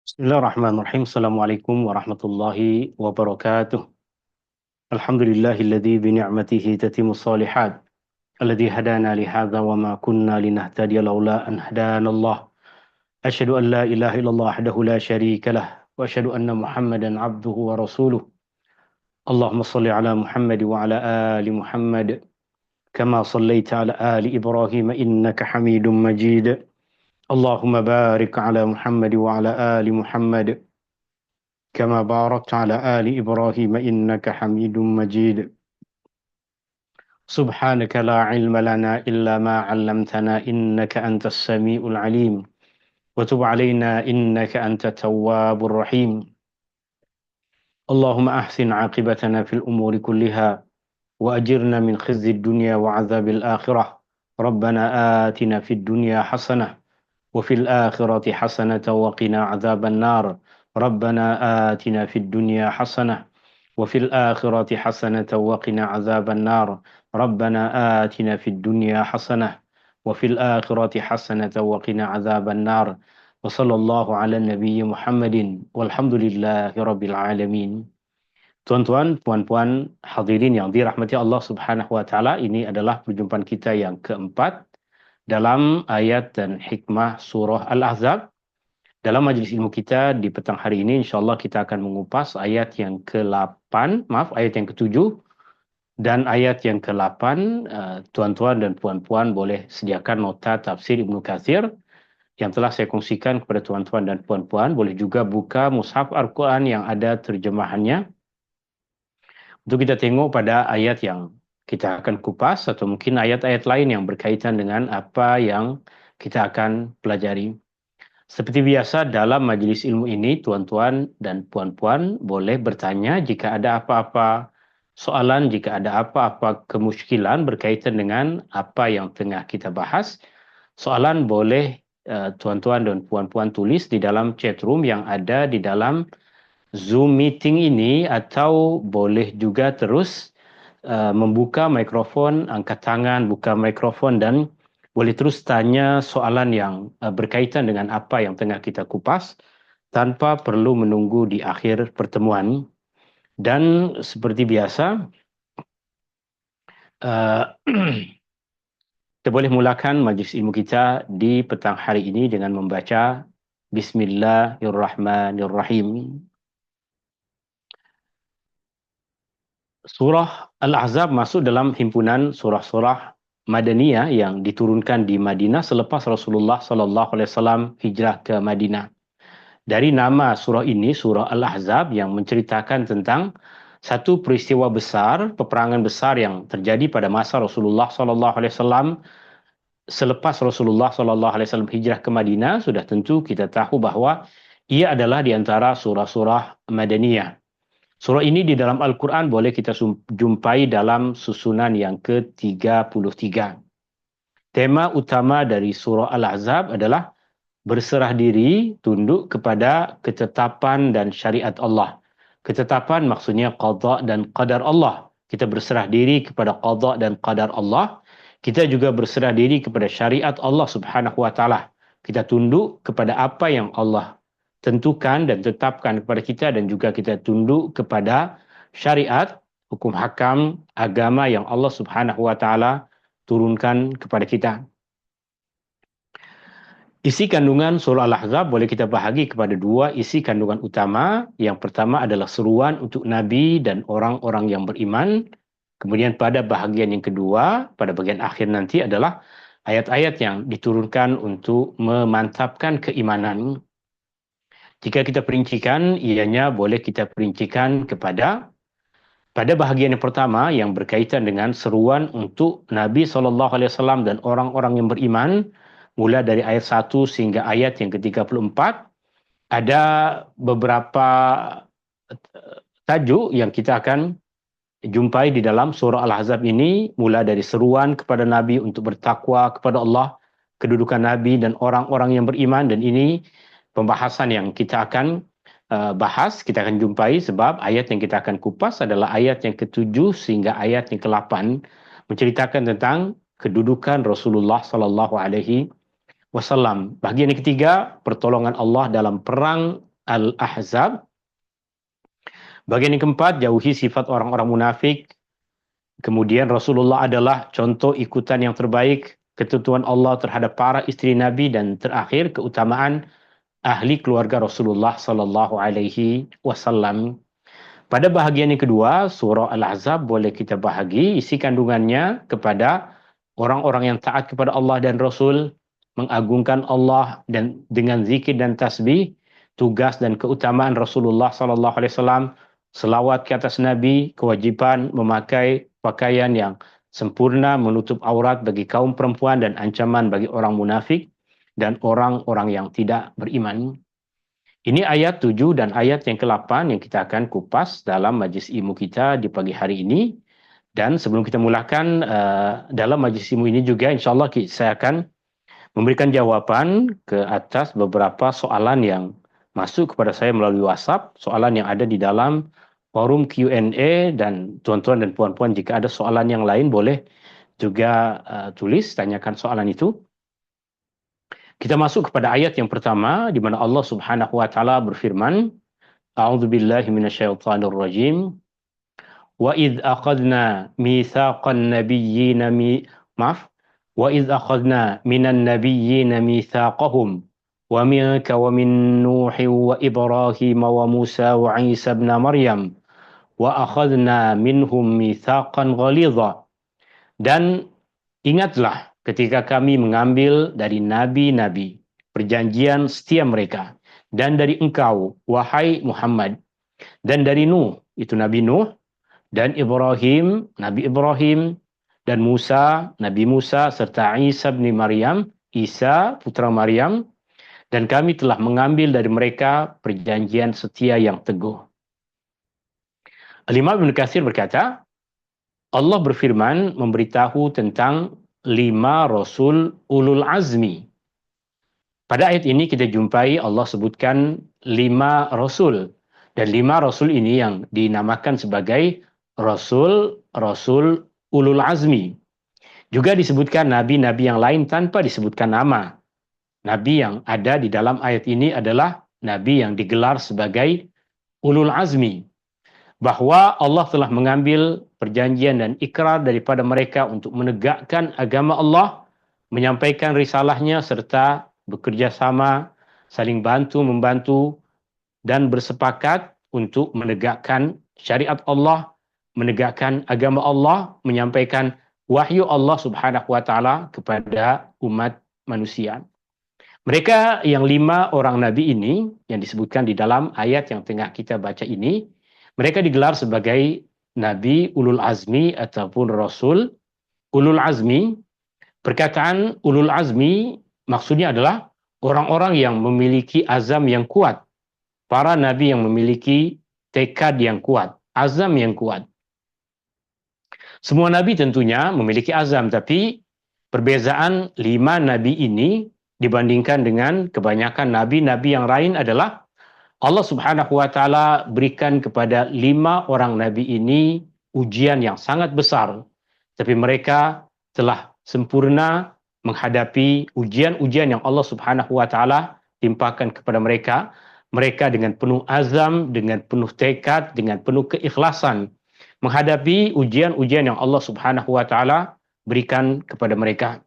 Bismillahirrahmanirrahim. Assalamualaikum warahmatullahi wabarakatuh. Alhamdulillahilladzi bi ni'matihi tatimmu shalihat. Alladzi hadana li hadza wa ma kunna linahtadiya laula an hadanallah. Asyhadu an la ilaha illallah wahdahu la syarika lah wa asyhadu anna Muhammadan abduhu wa rasuluh. Allahumma shalli ala Muhammad wa ala ali Muhammad kama shallaita ala ali Ibrahim innaka Hamidum Majid. Allahumma barik ala Muhammad wa ala ali Muhammad كما باركت على آل إبراهيم إنك حميد مجيد. سبحانك لا علم لنا إلا ما علمتنا إنك أنت السميع العليم وتب علينا إنك أنت التواب الرحيم. اللهم أحسن عاقبتنا في الأمور كلها وأجرنا من خزي الدنيا وعذاب الآخرة. ربنا آتنا في الدنيا حسنة وفي الآخرة حسنة وقنا عذاب النار. ربنا آتنا في الدنيا حسنة وفي الآخرة حسنة وقنا عذاب النار. ربنا آتنا في الدنيا حسنة وفي الآخرة حسنة وقنا عذاب النار. وصلى الله على النبي محمد والحمد لله رب العالمين. Tuan-tuan, puan-puan, hadirin yang dirahmati Allah Subhanahu wa taala, ini adalah perjumpaan kita yang keempat dalam ayat dan hikmah surah Al-Ahzab. Dalam majlis ilmu kita di petang hari ini, insyaAllah kita akan mengupas ayat yang ke-8, ayat yang ke-7 dan ayat yang ke-8. Tuan-tuan dan puan-puan boleh sediakan nota tafsir Ibnu Katsir yang telah saya kongsikan kepada tuan-tuan dan puan-puan. Boleh juga buka mushaf Al-Quran yang ada terjemahannya untuk kita tengok pada ayat yang kita akan kupas atau mungkin ayat-ayat lain yang berkaitan dengan apa yang kita akan pelajari. Seperti biasa dalam majlis ilmu ini, tuan-tuan dan puan-puan boleh bertanya jika ada apa-apa soalan, jika ada apa-apa kemusykilan berkaitan dengan apa yang tengah kita bahas. Soalan boleh tuan-tuan dan puan-puan tulis di dalam chat room yang ada di dalam Zoom meeting ini, atau boleh juga terus membuka mikrofon, angkat tangan, buka mikrofon dan boleh terus tanya soalan yang berkaitan dengan apa yang tengah kita kupas tanpa perlu menunggu di akhir pertemuan. Dan seperti biasa, kita boleh mulakan majlis ilmu kita di petang hari ini dengan membaca Bismillahirrahmanirrahim. Surah Al-Ahzab masuk dalam himpunan surah-surah Madaniyah yang diturunkan di Madinah selepas Rasulullah sallallahu alaihi wasallam hijrah ke Madinah. Dari nama surah ini, surah Al-Ahzab, yang menceritakan tentang satu peristiwa besar, peperangan besar yang terjadi pada masa Rasulullah sallallahu alaihi wasallam selepas Rasulullah sallallahu alaihi wasallam hijrah ke Madinah. Sudah tentu kita tahu bahawa ia adalah di antara surah-surah Madaniyah. Surah ini di dalam Al-Quran boleh kita jumpai dalam susunan yang ke-33. Tema utama dari surah Al-Ahzab adalah berserah diri, tunduk kepada ketetapan dan syariat Allah. Ketetapan maksudnya qada dan qadar Allah. Kita berserah diri kepada qada dan qadar Allah. Kita juga berserah diri kepada syariat Allah Subhanahu wa taala. Kita tunduk kepada apa yang Allah tentukan dan tetapkan kepada kita, dan juga kita tunduk kepada syariat, hukum hakam, agama yang Allah Subhanahu wa taala turunkan kepada kita. Isi kandungan surah Al-Ahzab boleh kita bahagi kepada dua isi kandungan utama. Yang pertama adalah seruan untuk Nabi dan orang-orang yang beriman. Kemudian pada bahagian yang kedua, pada bahagian akhir nanti, adalah ayat-ayat yang diturunkan untuk memantapkan keimanan. Jika kita perincikan, ianya boleh kita perincikan kepada pada bahagian yang pertama yang berkaitan dengan seruan untuk Nabi SAW dan orang-orang yang beriman, mula dari ayat 1 sehingga ayat yang ke-34, ada beberapa tajuk yang kita akan jumpai di dalam surah Al-Ahzab ini, mula dari seruan kepada Nabi untuk bertakwa kepada Allah, kedudukan Nabi dan orang-orang yang beriman. Dan ini pembahasan yang kita akan bahas, kita akan jumpai, sebab ayat yang kita akan kupas adalah ayat yang ke-7 sehingga ayat yang ke-8, menceritakan tentang kedudukan Rasulullah sallallahu alaihi wasallam. Bahagian yang ketiga, pertolongan Allah dalam perang Al-Ahzab. Bagian yang keempat, jauhi sifat orang-orang munafik. Kemudian Rasulullah adalah contoh ikutan yang terbaik, ketentuan Allah terhadap para istri Nabi, dan terakhir keutamaan ahli keluarga Rasulullah sallallahu alaihi wasallam. Pada bahagian yang kedua, surah Al-Ahzab boleh kita bahagi isi kandungannya kepada orang-orang yang taat kepada Allah dan Rasul, mengagungkan Allah dan dengan zikir dan tasbih, tugas dan keutamaan Rasulullah sallallahu alaihi wasallam, selawat ke atas Nabi, kewajiban memakai pakaian yang sempurna menutup aurat bagi kaum perempuan, dan ancaman bagi orang munafik dan orang-orang yang tidak beriman. Ini ayat 7 dan ayat yang ke-8 yang kita akan kupas dalam majlis ilmu kita di pagi hari ini. Dan sebelum kita mulakan dalam majlis ilmu ini juga, insyaAllah saya akan memberikan jawaban ke atas beberapa soalan yang masuk kepada saya melalui WhatsApp, soalan yang ada di dalam forum Q&A, dan tuan-tuan dan puan-puan jika ada soalan yang lain boleh juga tulis, tanyakan soalan itu. Kita masuk kepada ayat yang pertama di mana Allah Subhanahu wa taala berfirman, A'udzubillahi minasyaitonir rajim. Wa idz akhadna mitsaqan nabiyyina wa idz akhadna minan nabiyyina mitsaqahum wa minka wa min Nuhin wa Ibrahim wa Musa wa Isa ibn Maryam wa akhadna minhum mitsaqan ghalidha. Dan ingatlah ketika kami mengambil dari nabi-nabi perjanjian setia mereka, dan dari engkau, wahai Muhammad, dan dari Nuh, itu Nabi Nuh, dan Ibrahim, Nabi Ibrahim, dan Musa, Nabi Musa, serta Isa bin Maryam, Isa putra Maryam, dan kami telah mengambil dari mereka perjanjian setia yang teguh. Al-Imam Ibn Katsir berkata, Allah berfirman memberitahu tentang 5 Rasul Ulul Azmi. Pada ayat ini kita jumpai Allah sebutkan 5 Rasul. Dan 5 Rasul ini yang dinamakan sebagai Rasul Ulul Azmi. Juga disebutkan nabi-nabi yang lain tanpa disebutkan nama. Nabi yang ada di dalam ayat ini adalah nabi yang digelar sebagai Ulul Azmi. Bahwa Allah telah mengambil perjanjian dan ikrar daripada mereka untuk menegakkan agama Allah, menyampaikan risalahnya, serta bekerja sama, saling bantu-membantu, dan bersepakat untuk menegakkan syariat Allah, menegakkan agama Allah, menyampaikan wahyu Allah Subhanahu wa taala kepada umat manusia. Mereka yang 5 orang nabi ini yang disebutkan di dalam ayat yang tengah kita baca ini, mereka digelar sebagai Nabi Ulul Azmi ataupun Rasul Ulul Azmi. Perkataan Ulul Azmi maksudnya adalah orang-orang yang memiliki azam yang kuat. Para Nabi yang memiliki tekad yang kuat, azam yang kuat. Semua Nabi tentunya memiliki azam, tapi perbezaan 5 Nabi ini dibandingkan dengan kebanyakan Nabi-Nabi yang lain adalah Allah Subhanahu wa taala berikan kepada 5 orang nabi ini ujian yang sangat besar. Tapi mereka telah sempurna menghadapi ujian-ujian yang Allah Subhanahu wa taala timpakan kepada mereka. Mereka dengan penuh azam, dengan penuh tekad, dengan penuh keikhlasan menghadapi ujian-ujian yang Allah Subhanahu wa taala berikan kepada mereka.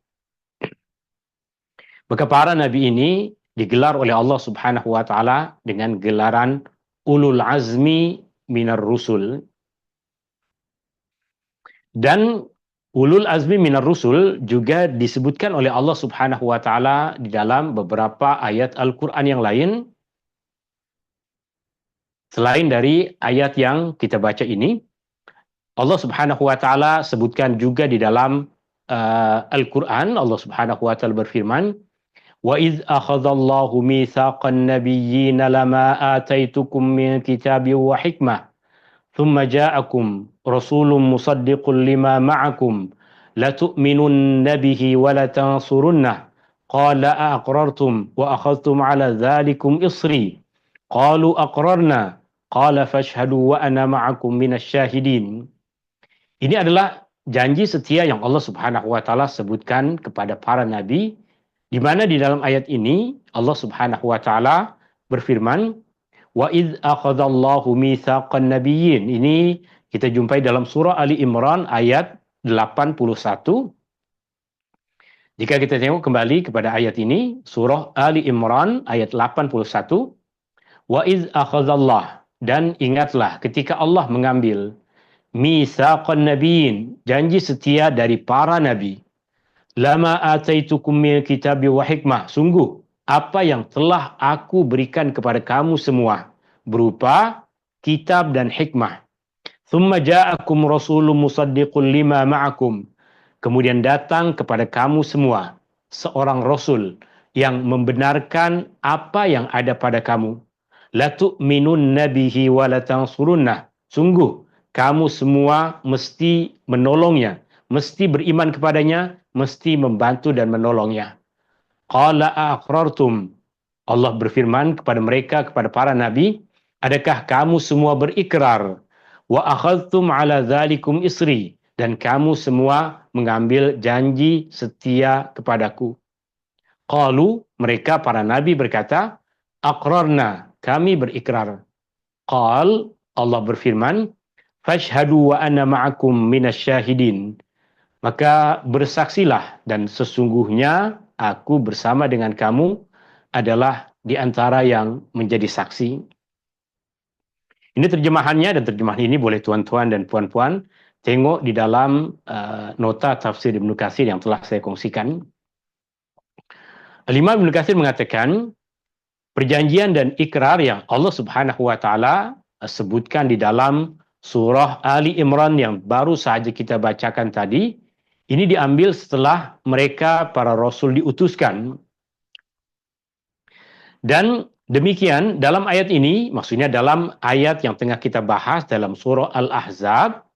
Maka para nabi ini digelar oleh Allah Subhanahu wa taala dengan gelaran Ulul Azmi minar Rusul. Dan Ulul Azmi minar Rusul juga disebutkan oleh Allah Subhanahu wa taala di dalam beberapa ayat Al-Qur'an yang lain selain dari ayat yang kita baca ini. Allah Subhanahu wa taala sebutkan juga di dalam Al-Qur'an. Allah Subhanahu wa taala berfirman, وَإِذْ أَخَذَ اللَّهُ مِيثَاقَ النَّبِيِّينَ لَمَا آتَيْتُكُم مِّن كِتَابٍ وَحِكْمَةٍ ثُمَّ جَاءَكُمْ رَسُولٌ مُصَدِّقٌ لِّمَا مَعَكُمْ لَتُؤْمِنُنَّ بِهِ وَلَتَنصُرُنَّهُ قَالَ أَأَقْرَرْتُمْ وَأَخَذْتُمْ عَلَى ذَلِكُمْ إِصْرِي قَالُوا أَقْرَرْنَا قَالَ فَاشْهَدُوا وَأَنَا مَعَكُمْ مِنَ الشَّاهِدِينَ. Ini adalah janji setia yang Allah Subhanahu wa taala sebutkan kepada para nabi, di mana di dalam ayat ini Allah Subhanahu wa taala berfirman, Wa idz akhadallahu mitsaqan nabiyyin. Ini kita jumpai dalam surah Ali Imran ayat 81. Jika kita tengok kembali kepada ayat ini, surah Ali Imran ayat 81, wa iz akhadallah, dan ingatlah ketika Allah mengambil mitsaqan nabiyyin, janji setia dari para nabi. Lama ataitukum min kitabi wa hikmah, sungguh apa yang telah aku berikan kepada kamu semua berupa kitab dan hikmah. Thumma ja'akum rasulun musaddiqun lima ma'akum. Kemudian datang kepada kamu semua seorang rasul yang membenarkan apa yang ada pada kamu. La tu'minunna bihi wa la tansurunnah. Sungguh kamu semua mesti menolongnya, mesti beriman kepadanya, mesti membantu dan menolongnya. Qala aqrartum. Allah berfirman kepada mereka, kepada para nabi, adakah kamu semua berikrar? Wa akhadhtum ala dzalikum isri, dan kamu semua mengambil janji setia kepadaku. Qalu, mereka para nabi berkata, aqrarna, kami berikrar. Qal, Allah berfirman, fashhadu wa ana ma'akum minasyahidin. Maka bersaksilah, dan sesungguhnya aku bersama dengan kamu adalah di antara yang menjadi saksi. Ini terjemahannya, dan terjemahan ini boleh tuan-tuan dan puan-puan tengok di dalam nota tafsir Ibnu Katsir yang telah saya kongsikan. Imam Ibnu Katsir mengatakan, perjanjian dan ikrar yang Allah Subhanahu wa taala sebutkan di dalam surah Ali Imran yang baru saja kita bacakan tadi, ini diambil setelah mereka para rasul diutuskan. Dan demikian dalam ayat ini, maksudnya dalam ayat yang tengah kita bahas dalam surah Al-Ahzab,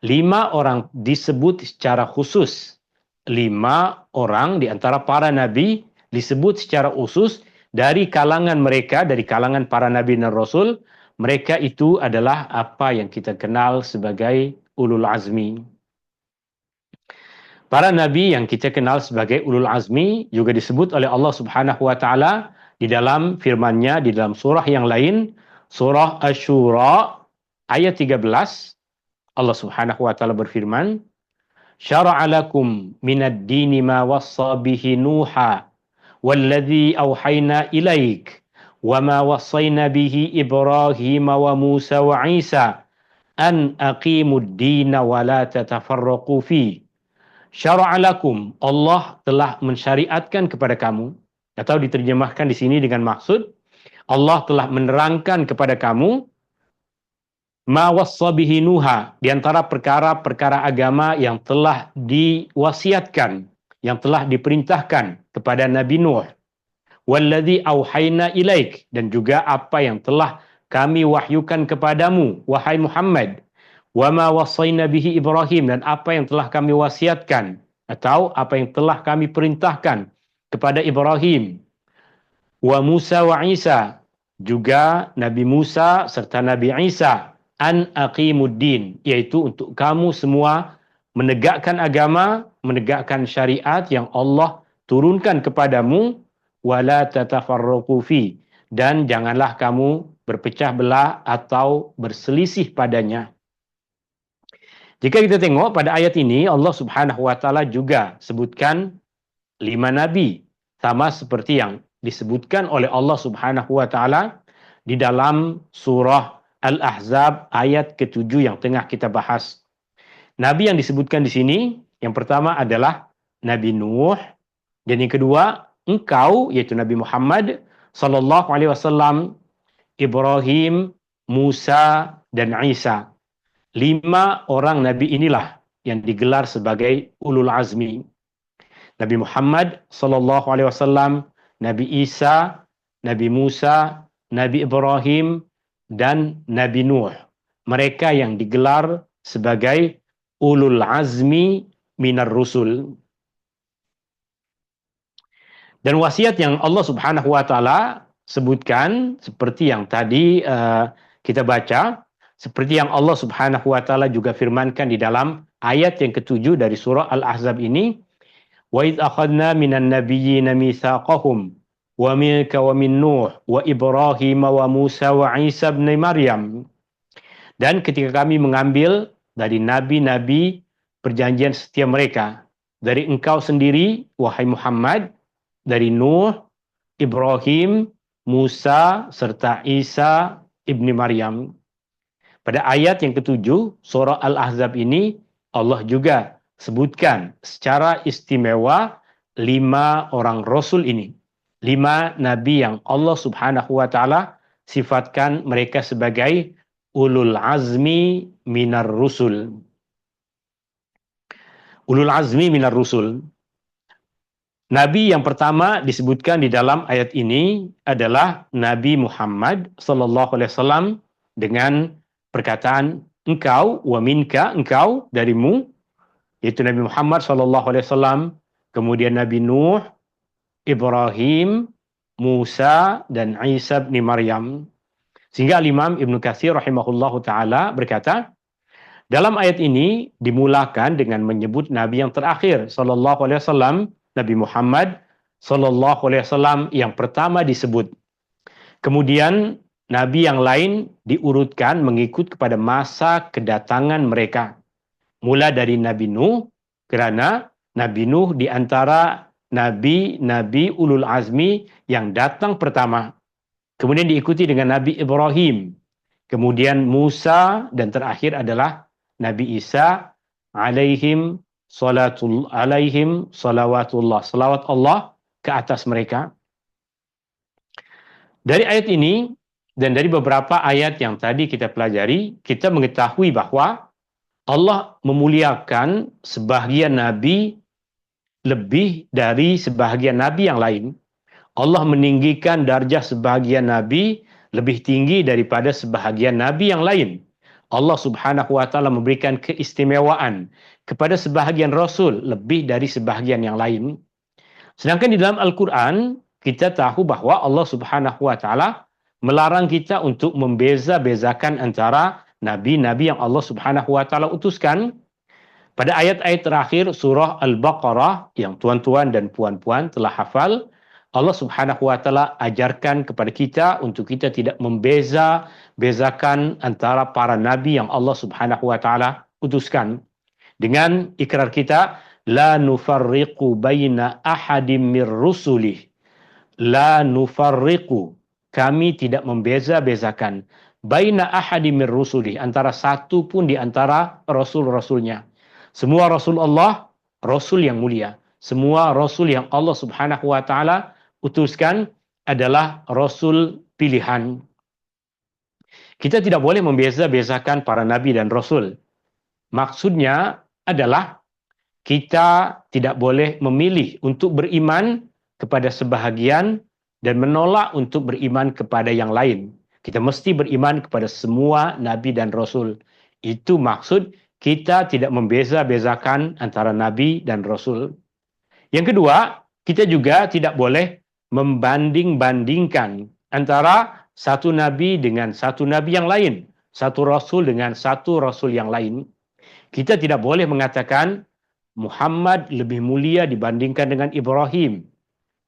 5 orang disebut secara khusus. 5 orang di antara para nabi disebut secara khusus dari kalangan mereka, dari kalangan para nabi dan rasul. Mereka itu adalah apa yang kita kenal sebagai ulul azmi. Para nabi yang kita kenal sebagai ulul azmi juga disebut oleh Allah Subhanahu wa taala di dalam firman-Nya di dalam surah yang lain, surah Asy-Syura ayat 13. Allah Subhanahu wa taala berfirman, "Syara'a lakum minad dini ma wassa bihi Nuha walladzi auhayna ilaik wa ma wassayna bihi Ibrahim wa Musa wa Isa an aqimud dina wa la tatafarraqu fi." Syara'a lakum, Allah telah mensyariatkan kepada kamu, atau diterjemahkan di sini dengan maksud Allah telah menerangkan kepada kamu ma wassa bihi Nuha, di antara perkara-perkara agama yang telah diwasiatkan, yang telah diperintahkan kepada Nabi Nuh. Walladzi auhayna ilaik, dan juga apa yang telah kami wahyukan kepadamu wahai Muhammad. Wa ma wassayna bihi Ibrahim, dan apa yang telah kami wasiatkan atau apa yang telah kami perintahkan kepada Ibrahim. Wa Musa wa Isa, juga Nabi Musa serta Nabi Isa, an aqimuddin, yaitu untuk kamu semua menegakkan agama, menegakkan syariat yang Allah turunkan kepadamu, wala tatafarraqu fi, dan janganlah kamu berpecah belah atau berselisih padanya. Jika kita tengok pada ayat ini, Allah Subhanahu wa taala juga sebutkan 5 nabi, sama seperti yang disebutkan oleh Allah Subhanahu wa taala di dalam surah Al-Ahzab ayat ke-7 yang tengah kita bahas. Nabi yang disebutkan di sini, yang pertama adalah Nabi Nuh, dan yang kedua engkau, yaitu Nabi Muhammad sallallahu alaihi wasallam, Ibrahim, Musa, dan Isa. 5 orang nabi inilah yang digelar sebagai ulul azmi. Nabi Muhammad sallallahu alaihi wasallam, Nabi Isa, Nabi Musa, Nabi Ibrahim, dan Nabi Nuh. Mereka yang digelar sebagai ulul azmi minar rusul. Dan wasiat yang Allah Subhanahu wa taala sebutkan seperti yang tadi kita baca, seperti yang Allah Subhanahu wa taala juga firmankan di dalam ayat yang ke-7 dari surah Al-Ahzab ini, wa idz akhadna minan nabiyyina mitsaqahum wa minka wa min Nuh wa Ibrahim wa Musa wa Isa ibn Maryam. Dan ketika kami mengambil dari nabi-nabi perjanjian setia mereka, dari engkau sendiri, wahai Muhammad, dari Nuh, Ibrahim, Musa, serta Isa ibni Maryam. Pada ayat yang ketujuh, surah Al-Ahzab ini, Allah juga sebutkan secara istimewa 5 orang Rasul ini. 5 Nabi yang Allah subhanahu wa ta'ala sifatkan mereka sebagai ulul azmi minar rusul. Ulul azmi minar rusul. Nabi yang pertama disebutkan di dalam ayat ini adalah Nabi Muhammad sallallahu alaihi wasallam dengan perkataan engkau wa minka, engkau darimu, yaitu Nabi Muhammad sallallahu alaihi wasallam, kemudian Nabi Nuh, Ibrahim, Musa dan Isa bin Maryam. Sehingga Imam Ibnu Katsir rahimahullahu taala berkata, dalam ayat ini dimulakan dengan menyebut Nabi yang terakhir sallallahu alaihi wasallam, Nabi Muhammad sallallahu alaihi wasallam yang pertama disebut. Kemudian nabi yang lain diurutkan mengikut kepada masa kedatangan mereka. Mula dari Nabi Nuh, kerana Nabi Nuh di antara nabi-nabi ulul azmi yang datang pertama. Kemudian diikuti dengan Nabi Ibrahim. Kemudian Musa dan terakhir adalah Nabi Isa alaihim salawatullah, salawat Allah ke atas mereka. Dari ayat ini dan dari beberapa ayat yang tadi kita pelajari, kita mengetahui bahwa Allah memuliakan sebahagian nabi lebih dari sebahagian nabi yang lain. Allah meninggikan darjah sebahagian nabi lebih tinggi daripada sebahagian nabi yang lain. Allah subhanahu wa ta'ala memberikan keistimewaan kepada sebahagian Rasul lebih dari sebahagian yang lain. Sedangkan di dalam Al-Quran, kita tahu bahwa Allah subhanahu wa ta'ala melarang kita untuk membeza-bezakan antara nabi-nabi yang Allah subhanahu wa ta'ala utuskan. Pada ayat-ayat terakhir surah Al-Baqarah yang tuan-tuan dan puan-puan telah hafal, Allah subhanahu wa ta'ala ajarkan kepada kita untuk kita tidak membeza-bezakan antara para nabi yang Allah subhanahu wa ta'ala utuskan. Dengan ikrar kita, la nufarriqu baina ahadim mir rusulih. La nufarriqu, kami tidak membeza-bezakan baina ahadim mir rusulih, antara satu pun di antara rasul-rasulnya. Semua rasul Allah, rasul yang mulia. Semua rasul yang Allah subhanahu wa ta'ala utuskan adalah rasul pilihan. Kita tidak boleh membeza-bezakan para nabi dan rasul. Maksudnya adalah kita tidak boleh memilih untuk beriman kepada sebahagian dan menolak untuk beriman kepada yang lain. Kita mesti beriman kepada semua nabi dan rasul. Itu maksud kita tidak membeza-bezakan antara nabi dan rasul. Yang kedua, kita juga tidak boleh membanding-bandingkan antara satu nabi dengan satu nabi yang lain, satu rasul dengan satu rasul yang lain. Kita tidak boleh mengatakan Muhammad lebih mulia dibandingkan dengan Ibrahim.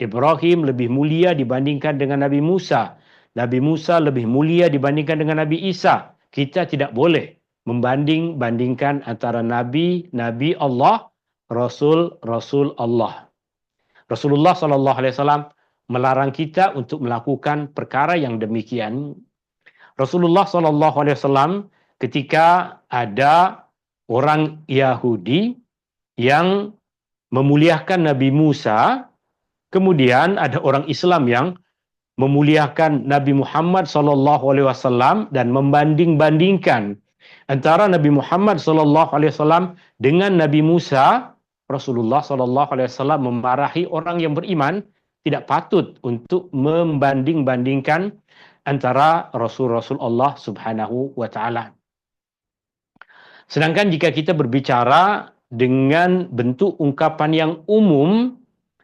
Ibrahim lebih mulia dibandingkan dengan Nabi Musa. Nabi Musa lebih mulia dibandingkan dengan Nabi Isa. Kita tidak boleh membanding-bandingkan antara nabi-nabi Allah, rasul-rasul Allah. Rasulullah sallallahu alaihi wasallam melarang kita untuk melakukan perkara yang demikian. Rasulullah sallallahu alaihi wasallam ketika ada orang Yahudi yang memuliakan Nabi Musa, kemudian ada orang Islam yang memuliakan Nabi Muhammad sallallahu alaihi wasallam dan membanding-bandingkan antara Nabi Muhammad sallallahu alaihi wasallam dengan Nabi Musa. Rasulullah sallallahu alaihi wasallam memarahi orang yang beriman tidak patut untuk membanding-bandingkan antara rasul-rasul Allah subhanahu wa ta'ala. Sedangkan jika kita berbicara dengan bentuk ungkapan yang umum,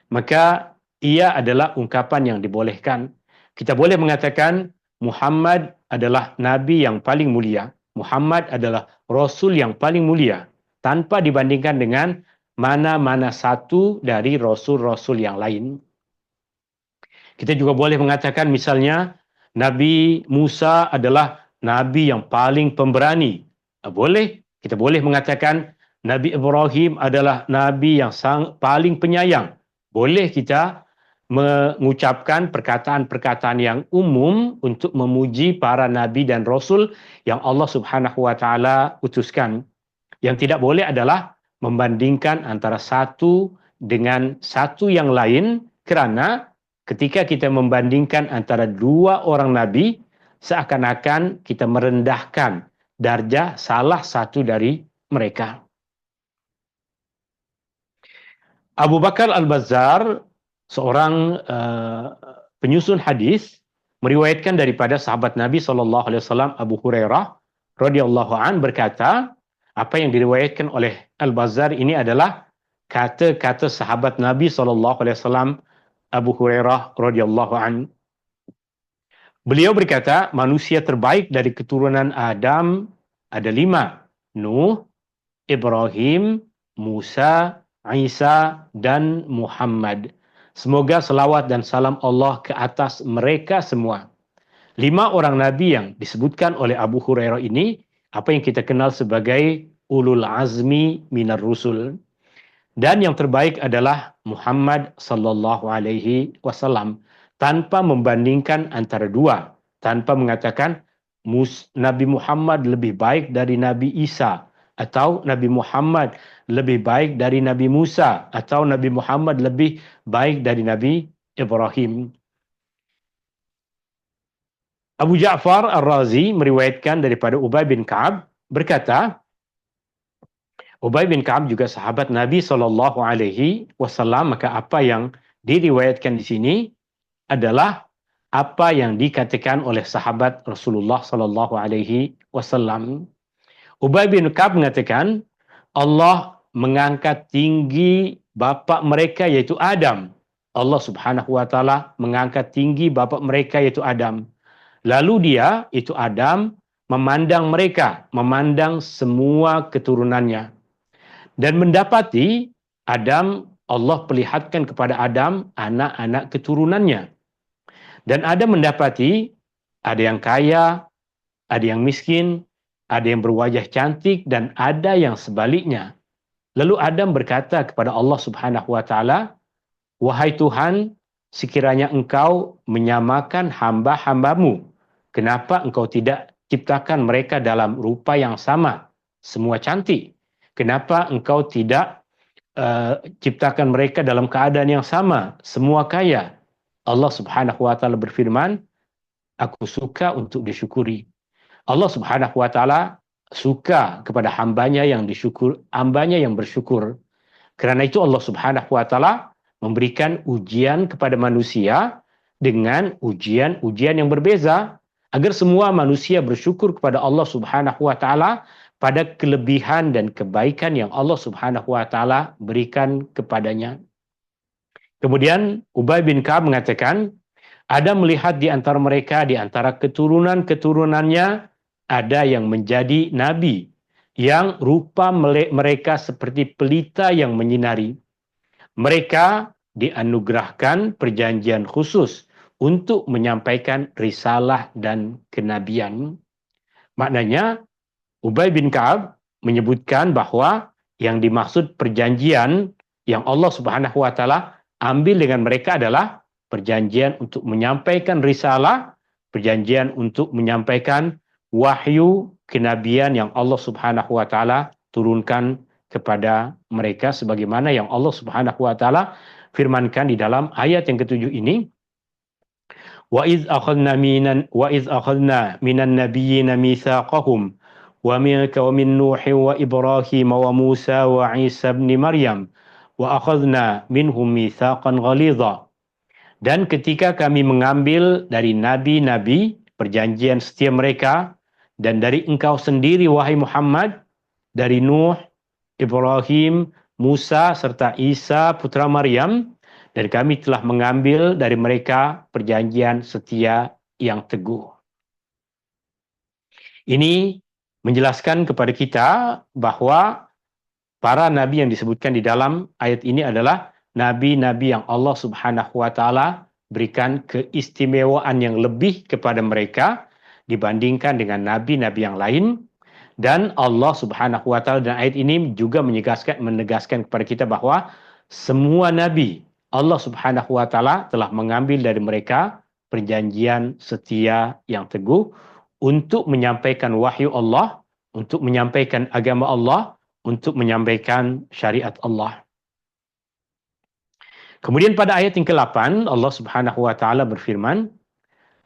maka ia adalah ungkapan yang dibolehkan. Kita boleh mengatakan Muhammad adalah nabi yang paling mulia. Muhammad adalah rasul yang paling mulia, tanpa dibandingkan dengan mana-mana satu dari rasul-rasul yang lain. Kita juga boleh mengatakan misalnya Nabi Musa adalah Nabi yang paling pemberani. Boleh. Kita boleh mengatakan Nabi Ibrahim adalah Nabi yang paling penyayang. Boleh kita mengucapkan perkataan-perkataan yang umum untuk memuji para Nabi dan Rasul yang Allah Subhanahu wa Ta'ala utuskan. Yang tidak boleh adalah membandingkan antara satu dengan satu yang lain, kerana ketika kita membandingkan antara dua orang Nabi, seakan-akan kita merendahkan darjah salah satu dari mereka. Abu Bakar Al-Bazzar, seorang penyusun hadis, meriwayatkan daripada sahabat Nabi SAW Abu Hurairah radhiyallahu an berkata, apa yang diriwayatkan oleh Al-Bazzar ini adalah kata-kata sahabat Nabi SAW Abu Hurairah radhiyallahu an. Beliau berkata, manusia terbaik dari keturunan Adam ada 5. Nuh, Ibrahim, Musa, Isa, dan Muhammad. Semoga selawat dan salam Allah ke atas mereka semua. 5 orang Nabi yang disebutkan oleh Abu Hurairah ini, apa yang kita kenal sebagai ulul azmi minar rusul. Dan yang terbaik adalah Muhammad sallallahu alaihi wasallam, tanpa membandingkan antara dua, tanpa mengatakan Nabi Muhammad lebih baik dari Nabi Isa, atau Nabi Muhammad lebih baik dari Nabi Musa, atau Nabi Muhammad lebih baik dari Nabi Ibrahim. Abu Ja'far Ar-Razi meriwayatkan daripada Ubay bin Ka'ab berkata, Ubay bin Ka'ab juga sahabat Nabi SAW, maka apa yang diriwayatkan di sini adalah apa yang dikatakan oleh sahabat Rasulullah SAW. Ubay bin Ka'ab mengatakan, Allah mengangkat tinggi bapa mereka yaitu Adam. Allah Subhanahu wa Ta'ala mengangkat tinggi bapa mereka yaitu Adam. Lalu dia, itu Adam, memandang mereka, memandang semua keturunannya. Dan mendapati Adam, Allah perlihatkan kepada Adam anak-anak keturunannya. Dan Adam mendapati ada yang kaya, ada yang miskin, ada yang berwajah cantik, dan ada yang sebaliknya. Lalu Adam berkata kepada Allah Subhanahu wa Ta'ala, wahai Tuhan, sekiranya engkau menyamakan hamba-hambamu, kenapa engkau tidak ciptakan mereka dalam rupa yang sama, semua cantik? Kenapa engkau tidak ciptakan mereka dalam keadaan yang sama, semua kaya? Allah Subhanahu wa Ta'ala berfirman, aku suka untuk disyukuri. Allah Subhanahu wa Ta'ala suka kepada hambanya yang disyukur, hambanya yang bersyukur. Kerana itu Allah Subhanahu wa Ta'ala memberikan ujian kepada manusia dengan ujian-ujian yang berbeza, agar semua manusia bersyukur kepada Allah Subhanahu wa Ta'ala pada kelebihan dan kebaikan yang Allah Subhanahu wa Ta'ala berikan kepadanya. Kemudian Ubay bin Ka'ab mengatakan, ada melihat di antara mereka, di antara keturunan-keturunannya, ada yang menjadi nabi, yang rupa mereka seperti pelita yang menyinari. Mereka dianugerahkan perjanjian khusus untuk menyampaikan risalah dan kenabian. Maknanya, Ubay bin Ka'ab menyebutkan bahawa yang dimaksud perjanjian yang Allah Subhanahu wa Ta'ala ambil dengan mereka adalah perjanjian untuk menyampaikan risalah, perjanjian untuk menyampaikan wahyu kenabian yang Allah Subhanahu wa Ta'ala turunkan kepada mereka, sebagaimana yang Allah Subhanahu wa Ta'ala firmankan di dalam ayat yang ke-7 ini, wa iz akhadna minan nabiyyina mitsaqahum wa minka wa min Nuhin wa Ibrahim wa Musa wa Isa ibn Maryam wa akhadna minhum mitsaqan ghalidha. Dan ketika kami mengambil dari nabi-nabi perjanjian setia mereka, dan dari engkau sendiri wahai Muhammad, dari Nuh, Ibrahim, Musa serta Isa putra Maryam, dan kami telah mengambil dari mereka perjanjian setia yang teguh. Ini menjelaskan kepada kita bahawa para nabi yang disebutkan di dalam ayat ini adalah nabi-nabi yang Allah Subhanahu wa Ta'ala berikan keistimewaan yang lebih kepada mereka dibandingkan dengan nabi-nabi yang lain. Dan Allah Subhanahu wa taala dan ayat ini juga menegaskan kepada kita bahwa semua nabi Allah Subhanahu wa taala telah mengambil dari mereka perjanjian setia yang teguh untuk menyampaikan wahyu Allah, untuk menyampaikan agama Allah, untuk menyampaikan syariat Allah. Kemudian pada ayat yang ke-8 Allah Subhanahu wa taala berfirman,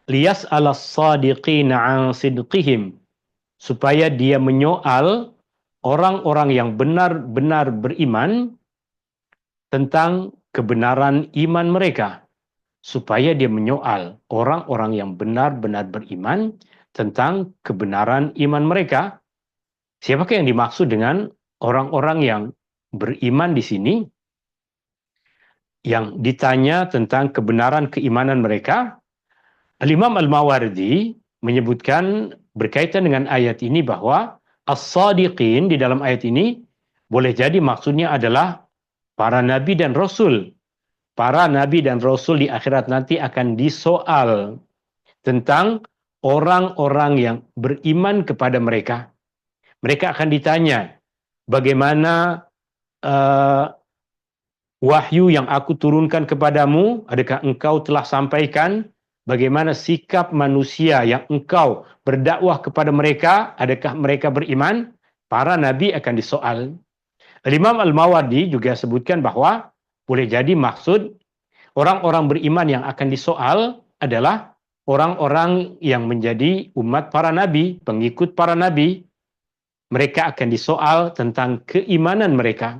"Liyas'alas shadiqina 'an sidqihim", supaya dia menyoal orang-orang yang benar-benar beriman tentang kebenaran iman mereka. Supaya dia menyoal orang-orang yang benar-benar beriman tentang kebenaran iman mereka. Siapakah yang dimaksud dengan orang-orang yang beriman di sini? Yang ditanya tentang kebenaran keimanan mereka, Al-Imam Al-Mawardi menyebutkan berkaitan dengan ayat ini bahwa as-sadiqin di dalam ayat ini boleh jadi maksudnya adalah para nabi dan rasul. Para nabi dan rasul di akhirat nanti akan disoal tentang orang-orang yang beriman kepada mereka. Mereka akan ditanya, bagaimana wahyu yang aku turunkan kepadamu, adakah engkau telah sampaikan? Bagaimana sikap manusia yang engkau berdakwah kepada mereka, adakah mereka beriman? Para nabi akan disoal. Imam Al-Mawardi juga sebutkan bahwa boleh jadi maksud orang-orang beriman yang akan disoal adalah orang-orang yang menjadi umat para nabi, pengikut para nabi. Mereka akan disoal tentang keimanan mereka.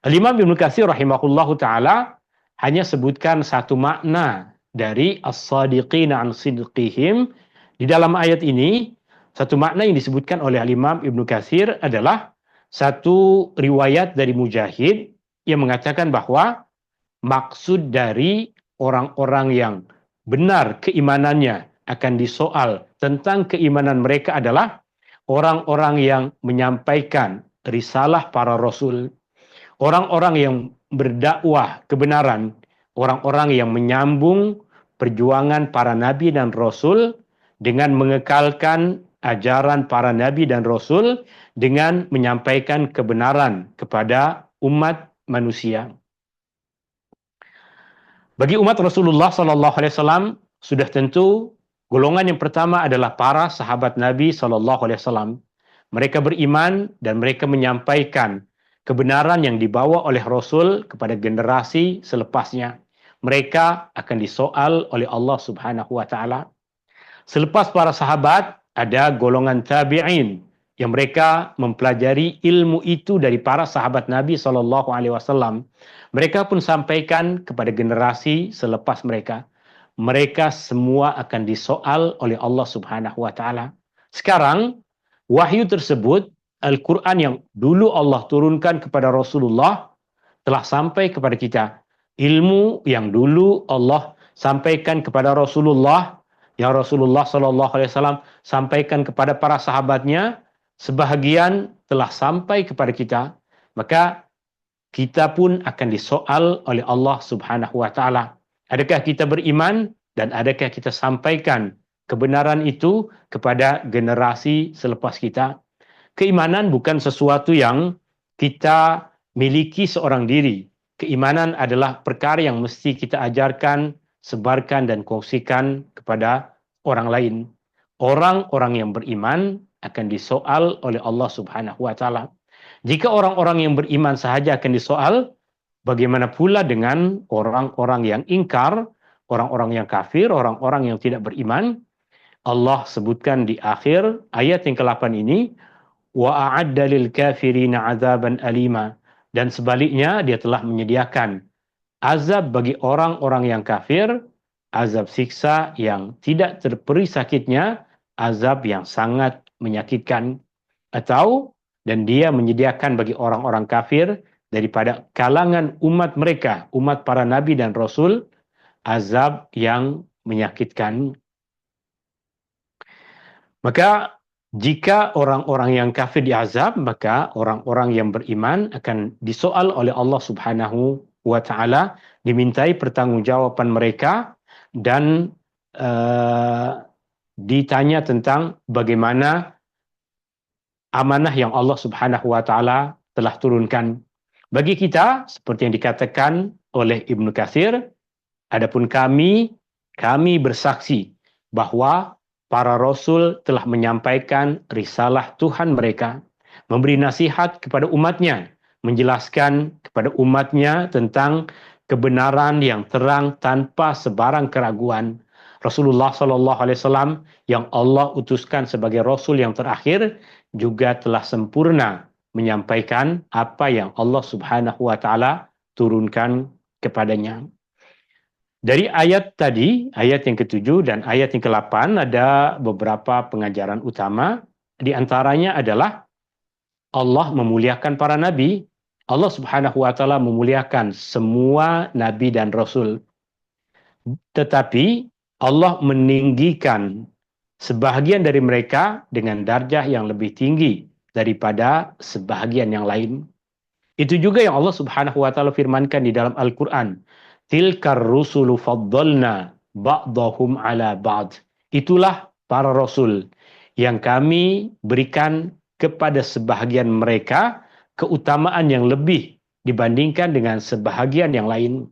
Al-Imam Ibnu Katsir rahimahullahu taala hanya sebutkan satu makna dari as-sadiqina an sidqihim di dalam ayat ini. Satu makna yang disebutkan oleh Al-Imam Ibnu Katsir adalah satu riwayat dari Mujahid yang mengatakan bahwa maksud dari orang-orang yang benar keimanannya akan disoal tentang keimanan mereka adalah orang-orang yang menyampaikan risalah para rasul, orang-orang yang berdakwah kebenaran, orang-orang yang menyambung perjuangan para nabi dan rasul dengan mengekalkan ajaran para nabi dan rasul dengan menyampaikan kebenaran kepada umat manusia. Bagi umat Rasulullah sallallahu alaihi wasallam sudah tentu golongan yang pertama adalah para sahabat Nabi sallallahu alaihi wasallam. Mereka beriman dan mereka menyampaikan kebenaran yang dibawa oleh Rasul kepada generasi selepasnya. Mereka akan disoal oleh Allah Subhanahu wa taala. Selepas para sahabat ada golongan tabi'in yang mereka mempelajari ilmu itu dari para sahabat Nabi sallallahu alaihi wasallam. Mereka pun sampaikan kepada generasi selepas mereka. Mereka semua akan disoal oleh Allah Subhanahu wa taala. Sekarang wahyu tersebut, Al-Quran yang dulu Allah turunkan kepada Rasulullah telah sampai kepada kita. Ilmu yang dulu Allah sampaikan kepada Rasulullah, yang Rasulullah sallallahu alaihi wasallam sampaikan kepada para sahabatnya, sebahagian telah sampai kepada kita. Maka kita pun akan disoal oleh Allah Subhanahu wa taala. Adakah kita beriman dan adakah kita sampaikan kebenaran itu kepada generasi selepas kita? Keimanan bukan sesuatu yang kita miliki seorang diri. Keimanan adalah perkara yang mesti kita ajarkan, sebarkan dan kongsikan kepada orang lain. Orang-orang yang beriman akan disoal oleh Allah Subhanahu wa taala. Jika orang-orang yang beriman sahaja akan disoal, bagaimana pula dengan orang-orang yang ingkar, orang-orang yang kafir, orang-orang yang tidak beriman? Allah sebutkan di akhir ayat yang ke-8 ini, wa a'adda lil kafirina 'adzaban alima, dan sebaliknya dia telah menyediakan azab bagi orang-orang yang kafir, azab siksa yang tidak terperi sakitnya, azab yang sangat menyakitkan. Atau dan dia menyediakan bagi orang-orang kafir daripada kalangan umat mereka, umat para nabi dan rasul, azab yang menyakitkan. Maka jika orang-orang yang kafir diazab, maka orang-orang yang beriman akan disoal oleh Allah Subhanahu wa taala, dimintai pertanggungjawaban mereka dan ditanya tentang bagaimana amanah yang Allah Subhanahu wa taala telah turunkan bagi kita, seperti yang dikatakan oleh Ibnu Katsir. Adapun kami bersaksi bahwa para rasul telah menyampaikan risalah Tuhan mereka, memberi nasihat kepada umatnya, menjelaskan kepada umatnya tentang kebenaran yang terang tanpa sebarang keraguan. Rasulullah Sallallahu Alaihi Wasallam yang Allah utuskan sebagai Rasul yang terakhir juga telah sempurna menyampaikan apa yang Allah Subhanahu Wa Taala turunkan kepadanya. Dari ayat tadi, ayat yang ke-7 dan ayat yang ke-8 ada beberapa pengajaran utama. Di antaranya adalah Allah memuliakan para nabi. Allah Subhanahu wa taala memuliakan semua nabi dan rasul. Tetapi Allah meninggikan sebahagian dari mereka dengan darjah yang lebih tinggi daripada sebahagian yang lain. Itu juga yang Allah Subhanahu wa taala firmankan di dalam Al-Qur'an. Tilkar rusulu faddalna ba'dahum ala ba'd. Itulah para rasul yang kami berikan kepada sebahagian mereka keutamaan yang lebih dibandingkan dengan sebahagian yang lain.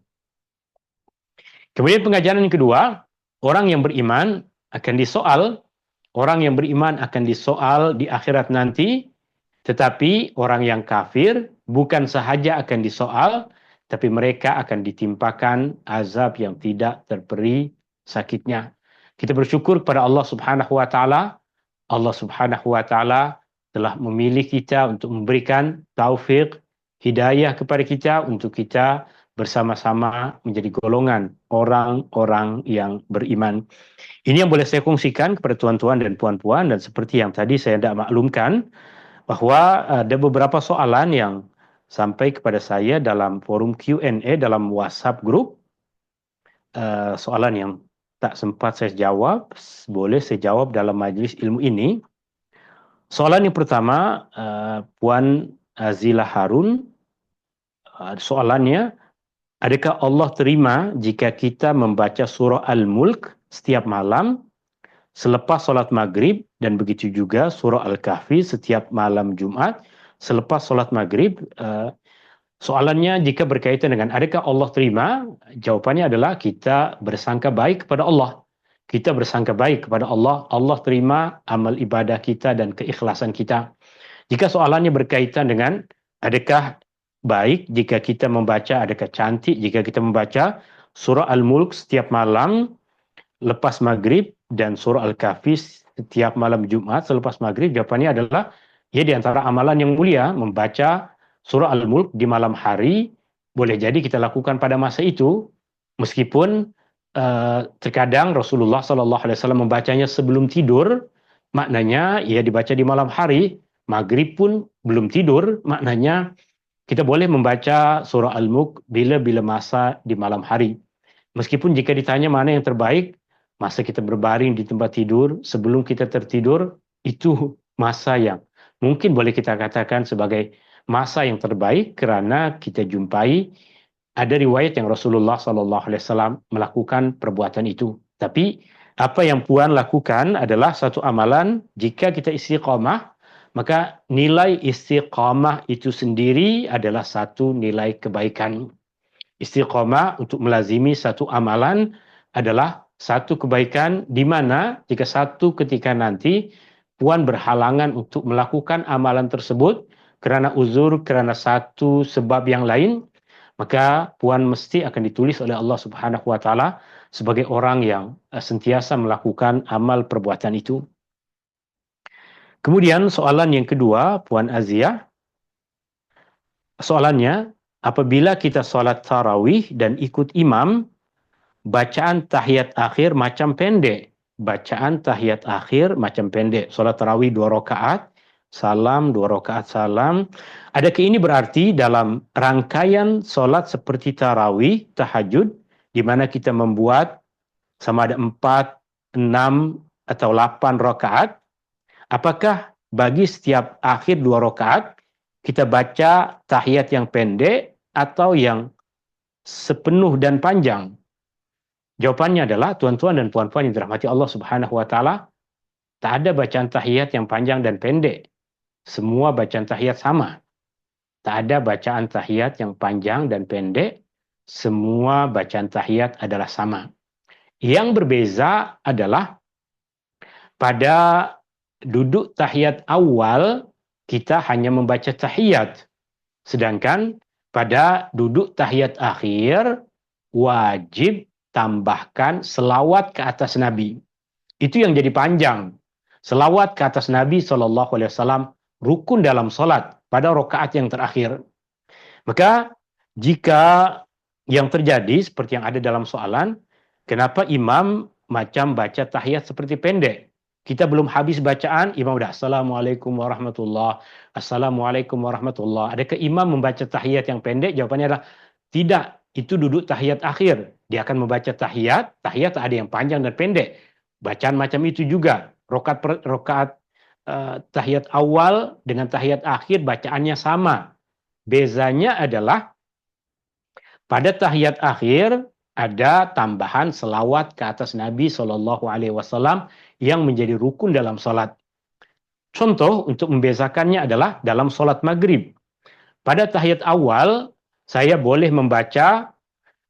Kemudian pengajaran yang kedua, orang yang beriman akan disoal, orang yang beriman akan disoal di akhirat nanti, tetapi orang yang kafir bukan sahaja akan disoal, tapi mereka akan ditimpakan azab yang tidak terperi sakitnya. Kita bersyukur kepada Allah Subhanahu wa taala. Allah Subhanahu wa taala telah memilih kita untuk memberikan taufik, hidayah kepada kita untuk kita bersama-sama menjadi golongan orang-orang yang beriman. Ini yang boleh saya kongsikan kepada tuan-tuan dan puan-puan, dan seperti yang tadi saya tidak maklumkan bahwa ada beberapa soalan yang sampai kepada saya dalam forum Q&A dalam WhatsApp group. Soalan yang tak sempat saya jawab, boleh saya jawab dalam majlis ilmu ini. Soalan yang pertama, Puan Azila Harun, soalannya, adakah Allah terima jika kita membaca surah Al-Mulk setiap malam selepas solat maghrib, dan begitu juga surah Al-Kahfi setiap malam Jumat selepas solat maghrib? Soalannya jika berkaitan dengan adakah Allah terima, jawapannya adalah kita bersangka baik kepada Allah. Kita bersangka baik kepada Allah, Allah terima amal ibadah kita dan keikhlasan kita. Jika soalannya berkaitan dengan adakah baik jika kita membaca, adakah cantik jika kita membaca surah Al-Mulk setiap malam lepas maghrib dan surah Al-Kahfi setiap malam Jumat selepas maghrib, jawapannya adalah ya, di antara amalan yang mulia membaca surah Al-Mulk di malam hari. Boleh jadi kita lakukan pada masa itu, meskipun terkadang Rasulullah Sallallahu Alaihi Wasallam membacanya sebelum tidur, maknanya ia dibaca di malam hari. Maghrib pun belum tidur, maknanya kita boleh membaca surah Al-Mulk bila-bila masa di malam hari. Meskipun jika ditanya mana yang terbaik, masa kita berbaring di tempat tidur sebelum kita tertidur, itu masa yang mungkin boleh kita katakan sebagai masa yang terbaik, karena kita jumpai ada riwayat yang Rasulullah Sallallahu Alaihi Wasallam melakukan perbuatan itu. Tapi apa yang Puan lakukan adalah satu amalan. Jika kita istiqamah, maka nilai istiqamah itu sendiri adalah satu nilai kebaikan. Istiqamah untuk melazimi satu amalan adalah satu kebaikan, di mana jika satu ketika nanti Puan berhalangan untuk melakukan amalan tersebut kerana uzur, kerana satu sebab yang lain, maka Puan mesti akan ditulis oleh Allah Subhanahu wa taala sebagai orang yang sentiasa melakukan amal perbuatan itu. Kemudian soalan yang kedua, Puan Azia, soalannya, apabila kita solat tarawih dan ikut imam, bacaan tahiyat akhir macam pendek. Bacaan tahiyat akhir macam pendek. Solat tarawih 2 rakaat, salam, 2 rakaat salam. Adakah ini berarti dalam rangkaian solat seperti tarawih, tahajud, di mana kita membuat sama ada 4, 6, atau 8 rakaat, apakah bagi setiap akhir 2 rakaat, kita baca tahiyat yang pendek atau yang sepenuh dan panjang? Jawabannya adalah, tuan-tuan dan puan-puan yang dirahmati Allah Subhanahu wa taala, tak ada bacaan tahiyat yang panjang dan pendek. Semua bacaan tahiyat sama. Tak ada bacaan tahiyat yang panjang dan pendek. Semua bacaan tahiyat adalah sama. Yang berbeza adalah pada duduk tahiyat awal kita hanya membaca tahiyat. Sedangkan pada duduk tahiyat akhir wajib tambahkan selawat ke atas Nabi. Itu yang jadi panjang. Selawat ke atas Nabi SAW rukun dalam solat pada rakaat yang terakhir. Maka jika yang terjadi seperti yang ada dalam soalan, kenapa imam macam baca tahiyat seperti pendek? Kita belum habis bacaan, imam udah Assalamualaikum warahmatullah, Assalamualaikum warahmatullah. Adakah imam membaca tahiyat yang pendek? Jawabannya adalah tidak. Itu duduk tahiyat akhir. Dia akan membaca tahiyat, tahiyat ada yang panjang dan pendek. Bacaan macam itu juga. Rokaat tahiyat awal dengan tahiyat akhir bacaannya sama. Bezanya adalah pada tahiyat akhir ada tambahan selawat ke atas Nabi Shallallahu Alaihi Wasallam yang menjadi rukun dalam salat. Contoh untuk membezakannya adalah dalam salat maghrib. Pada tahiyat awal saya boleh membaca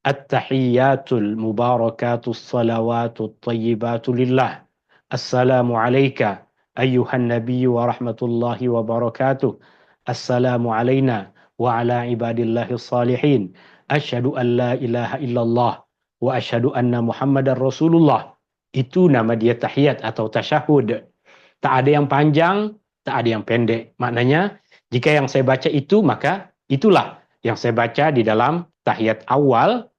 At-tahiyyatul mubarakatus salawatut tayyibatu lillah. Assalamu alayka ayyuhan nabiyyu wa rahmatullahi wa barakatuh. Assalamu alayna wa ala ibadillahis salihin. Asyhadu an la ilaha illallah wa asyhadu anna Muhammadar Rasulullah. Itu nama dia tahiyat atau tasyahud. Tak ada yang panjang, tak ada yang pendek. Maknanya jika yang saya baca itu, maka itulah yang saya baca di dalam tahiyat awal.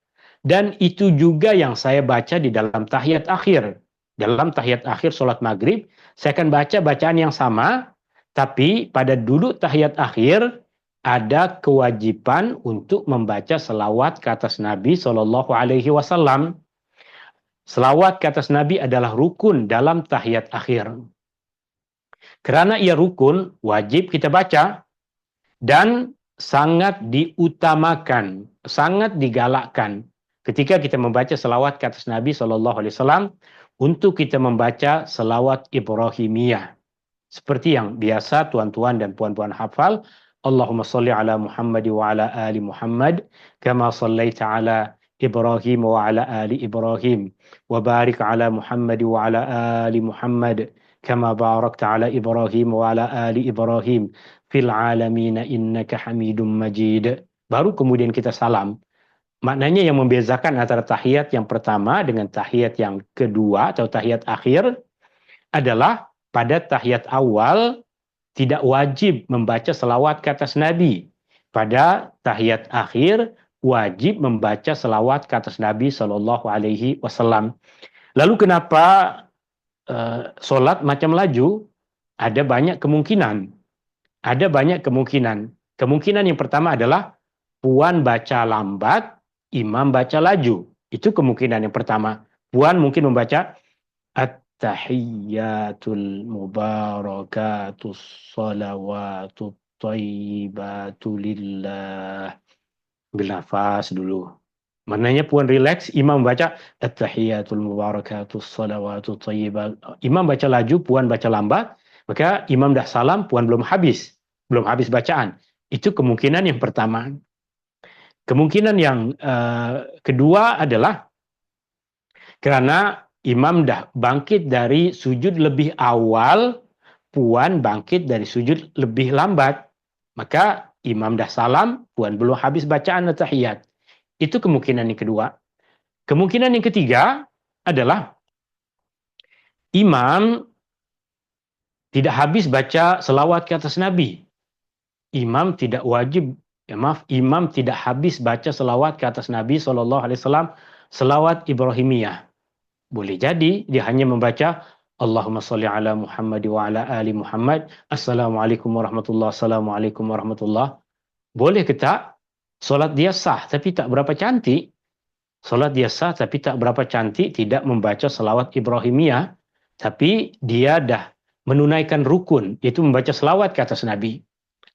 Dan itu juga yang saya baca di dalam tahiyat akhir. Dalam tahiyat akhir solat maghrib, saya akan baca bacaan yang sama, tapi pada duduk tahiyat akhir, ada kewajiban untuk membaca selawat ke atas Nabi Shallallahu Alaihi Wasallam. Selawat ke atas Nabi adalah rukun dalam tahiyat akhir. Karena ia rukun, wajib kita baca, dan sangat diutamakan, sangat digalakkan ketika kita membaca selawat ke atas Nabi SAW untuk kita membaca selawat Ibrahimiyah. Seperti yang biasa tuan-tuan dan puan-puan hafal, Allahumma salli ala Muhammad wa ala ali Muhammad, kama sallaita ala Ibrahim wa ala ali Ibrahim, wa barik ala Muhammad wa ala ali Muhammad, kama barakta ala Ibrahim wa ala ali Ibrahim, fil alamina innaka hamidum majid. Baru kemudian kita salam. Maknanya yang membezakan antara tahiyat yang pertama dengan tahiyat yang kedua atau tahiyat akhir adalah pada tahiyat awal tidak wajib membaca selawat ke atas Nabi. Pada tahiyat akhir wajib membaca selawat ke atas Nabi Shallallahu Alaihi Wasallam. Lalu kenapa solat macam laju? Ada banyak kemungkinan. Ada banyak kemungkinan. Kemungkinan yang pertama adalah puan baca lambat, imam baca laju. Itu kemungkinan yang pertama. Puan mungkin membaca At-tahiyyatul mubarakatus salawatut thayyibatu lillah. Ambil nafas dulu. Maknanya puan relax, imam baca At-tahiyyatul mubarakatus salawatut thayyibat. Imam baca laju, puan baca lambat, maka imam dah salam, puan belum habis bacaan. Itu kemungkinan yang pertama. Kemungkinan yang kedua adalah karena imam dah bangkit dari sujud lebih awal, puan bangkit dari sujud lebih lambat. Maka imam dah salam, puan belum habis bacaan at-tahiyat. Itu kemungkinan yang kedua. Kemungkinan yang ketiga adalah imam tidak habis baca selawat ke atas Nabi. Imam tidak wajib, imam tidak habis baca selawat ke atas Nabi SAW, selawat Ibrahimiyah. Boleh jadi dia hanya membaca Allahumma salli ala Muhammad wa ala ali Muhammad, Assalamualaikum warahmatullahi, Assalamualaikum warahmatullahi. Boleh ke tak? Solat dia sah tapi tak berapa cantik. Solat dia sah tapi tak berapa cantik, tidak membaca selawat Ibrahimiyah, tapi dia dah menunaikan rukun, yaitu membaca selawat ke atas Nabi.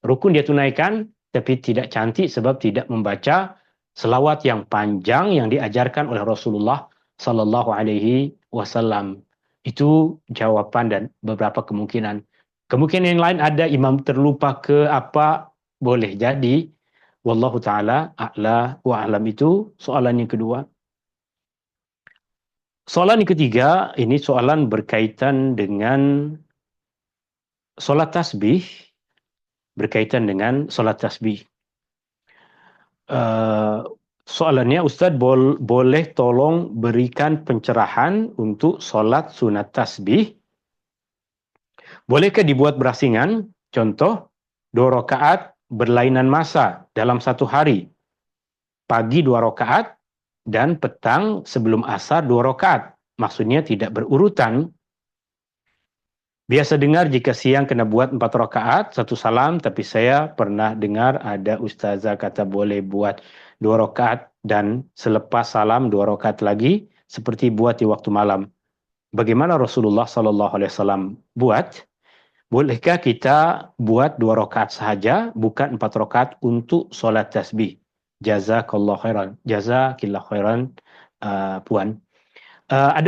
Rukun dia tunaikan, tapi tidak cantik sebab tidak membaca selawat yang panjang yang diajarkan oleh Rasulullah Sallallahu Alaihi Wasallam. Itu jawaban dan beberapa kemungkinan. Kemungkinan yang lain ada imam terlupa ke apa, boleh jadi. Wallahu ta'ala a'la wa a'lam. Itu soalan yang kedua. Soalan yang ketiga, ini soalan berkaitan dengan solat tasbih. Berkaitan dengan solat tasbih. Soalannya, Ustaz boleh tolong berikan pencerahan untuk solat sunat tasbih? Bolehkah dibuat berasingan? Contoh, 2 rakaat berlainan masa dalam satu hari. Pagi 2 rakaat dan petang sebelum asar 2 rakaat. Maksudnya tidak berurutan. Biasa dengar jika siang kena buat 4 rakaat, 1 salam, tapi saya pernah dengar ada ustazah kata boleh buat 2 rakaat dan selepas salam 2 rakaat lagi, seperti buat di waktu malam. Bagaimana Rasulullah sallallahu alaihi wasallam buat? Bolehkah kita buat 2 rakaat sahaja, bukan 4 rakaat untuk solat tasbih? Jazakallah khairan. Jazakillah khairan, Puan. Ada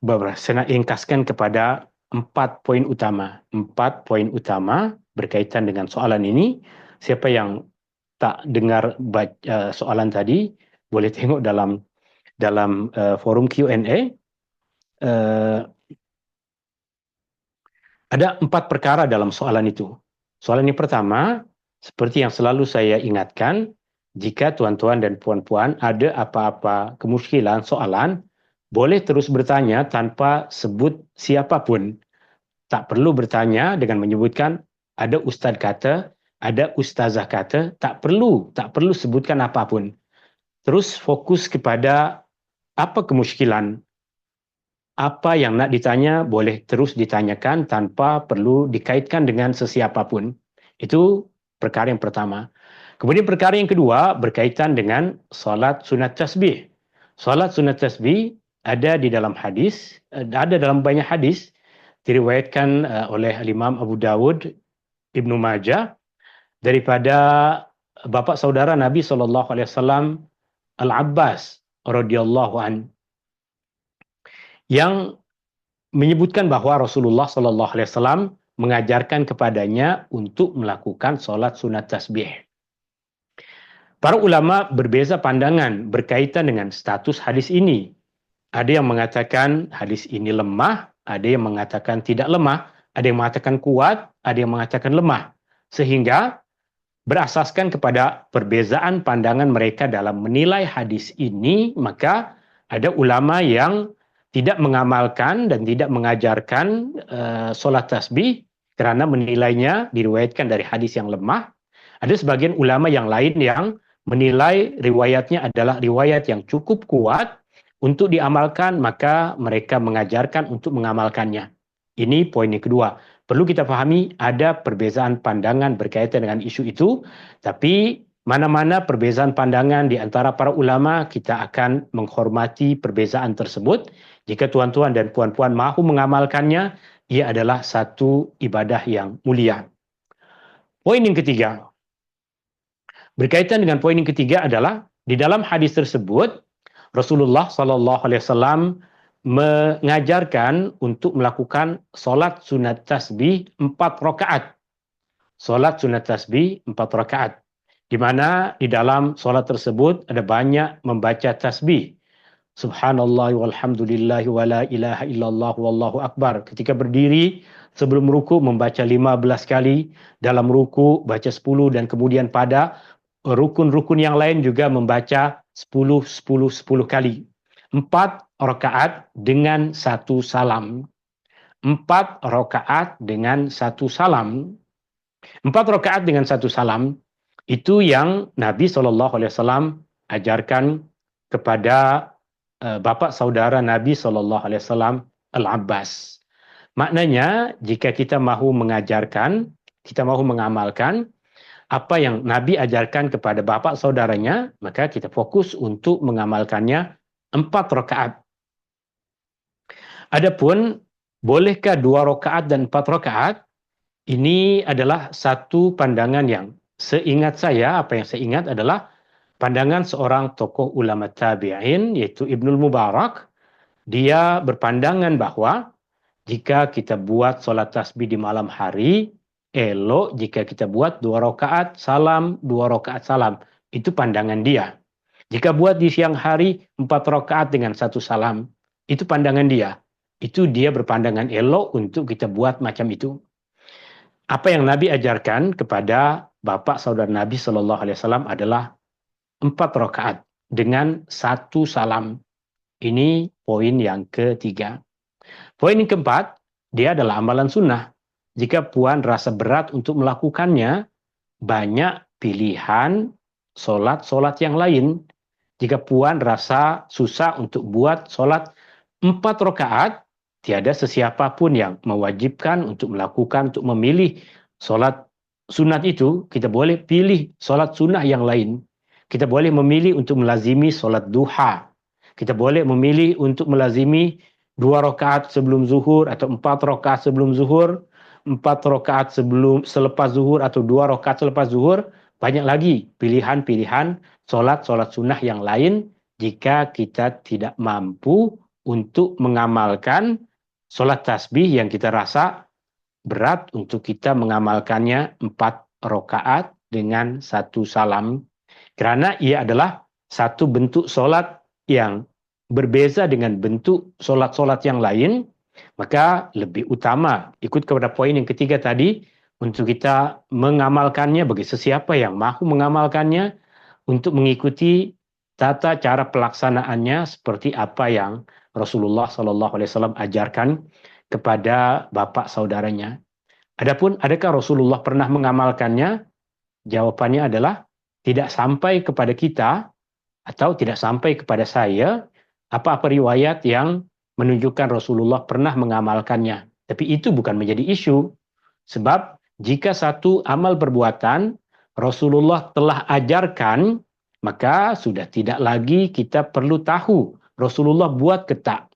beberapa, saya nak ringkaskan kepada 4 poin utama. 4 poin utama berkaitan dengan soalan ini. Siapa yang tak dengar soalan tadi, boleh tengok dalam forum Q&A. Ada 4 perkara dalam soalan itu. Soalan yang pertama, seperti yang selalu saya ingatkan, jika tuan-tuan dan puan-puan ada apa-apa kemusykilan soalan, boleh terus bertanya tanpa sebut siapapun. Tak perlu bertanya dengan menyebutkan ada ustaz kata, ada ustazah kata, tak perlu sebutkan apapun. Terus fokus kepada apa kemusykilan. Apa yang nak ditanya boleh terus ditanyakan tanpa perlu dikaitkan dengan sesiapapun. Itu perkara yang pertama. Kemudian perkara yang kedua berkaitan dengan solat sunat tasbih. Solat sunat tasbih ada di dalam hadis, ada dalam banyak hadis, diriwayatkan oleh Imam Abu Dawud, Ibnu Majah, daripada bapa saudara Nabi SAW, Al-Abbas radhiyallahu an, yang menyebutkan bahawa Rasulullah SAW mengajarkan kepadanya untuk melakukan solat sunat tasbih. Para ulama berbeza pandangan berkaitan dengan status hadis ini. Ada yang mengatakan hadis ini lemah, ada yang mengatakan tidak lemah, ada yang mengatakan kuat, ada yang mengatakan lemah. Sehingga berasaskan kepada perbezaan pandangan mereka dalam menilai hadis ini, maka ada ulama yang tidak mengamalkan dan tidak mengajarkan solat tasbih kerana menilainya diriwayatkan dari hadis yang lemah. Ada sebagian ulama yang lain yang menilai riwayatnya adalah riwayat yang cukup kuat untuk diamalkan, maka mereka mengajarkan untuk mengamalkannya. Ini poin yang kedua. Perlu kita fahami ada perbezaan pandangan berkaitan dengan isu itu, tapi mana-mana perbezaan pandangan di antara para ulama, kita akan menghormati perbezaan tersebut. Jika tuan-tuan dan puan-puan mahu mengamalkannya, ia adalah satu ibadah yang mulia. Poin yang ketiga. Berkaitan dengan poin yang ketiga adalah di dalam hadis tersebut Rasulullah SAW mengajarkan untuk melakukan solat sunat tasbih 4 rakaat. Solat sunat tasbih 4 rakaat. Di mana di dalam solat tersebut ada banyak membaca tasbih. Subhanallah walhamdulillah wa la ilaha illallah wallahu akbar. Ketika berdiri sebelum ruku membaca 15 kali, dalam ruku baca 10, dan kemudian pada rukun-rukun yang lain juga membaca 10 kali. 4 rakaat dengan 1 salam. 4 rakaat dengan 1 salam. 4 rakaat dengan 1 salam itu yang Nabi SAW ajarkan kepada bapa saudara Nabi SAW, Al-Abbas. Maknanya, jika kita mahu mengajarkan, kita mahu mengamalkan apa yang Nabi ajarkan kepada bapa saudaranya, maka kita fokus untuk mengamalkannya 4 rakaat. Adapun, bolehkah 2 rakaat dan 4 rakaat? Ini adalah satu pandangan yang seingat saya, apa yang saya ingat adalah Pandangan seorang tokoh ulama tabi'in, yaitu Ibnul Mubarak, dia berpandangan bahwa jika kita buat solat tasbih di malam hari, elok jika kita buat 2 rakaat salam, 2 rakaat salam. Itu pandangan dia. Jika buat di siang hari, 4 rakaat dengan 1 salam. Itu pandangan dia. Itu dia berpandangan elok untuk kita buat macam itu. Apa yang Nabi ajarkan kepada bapak saudara Nabi SAW adalah 4 rakaat dengan 1 salam. Ini poin yang ketiga. Poin yang keempat, dia adalah amalan sunnah. Jika puan rasa berat untuk melakukannya, banyak pilihan solat-solat yang lain. Jika puan rasa susah untuk buat solat 4 rakaat, tiada sesiapa pun yang mewajibkan untuk melakukan, untuk memilih solat sunat itu. Kita boleh pilih solat sunnah yang lain. Kita boleh memilih untuk melazimi solat duha. Kita boleh memilih untuk melazimi 2 rakaat sebelum zuhur atau 4 rakaat sebelum zuhur, 4 rakaat selepas zuhur atau 2 rakaat selepas zuhur. Banyak lagi pilihan-pilihan solat-solat sunnah yang lain jika kita tidak mampu untuk mengamalkan solat tasbih yang kita rasa berat untuk kita mengamalkannya 4 rakaat dengan 1 salam. Karena ia adalah satu bentuk solat yang berbeza dengan bentuk solat-solat yang lain, maka lebih utama ikut kepada poin yang ketiga tadi untuk kita mengamalkannya bagi sesiapa yang mahu mengamalkannya untuk mengikuti tata cara pelaksanaannya seperti apa yang Rasulullah SAW ajarkan kepada bapak saudaranya. Adapun adakah Rasulullah pernah mengamalkannya? Jawabannya adalah tidak sampai kepada kita atau tidak sampai kepada saya apa-apa riwayat yang menunjukkan Rasulullah pernah mengamalkannya. Tapi itu bukan menjadi isu. Sebab jika satu amal perbuatan Rasulullah telah ajarkan, maka sudah tidak lagi kita perlu tahu Rasulullah buat ke tak.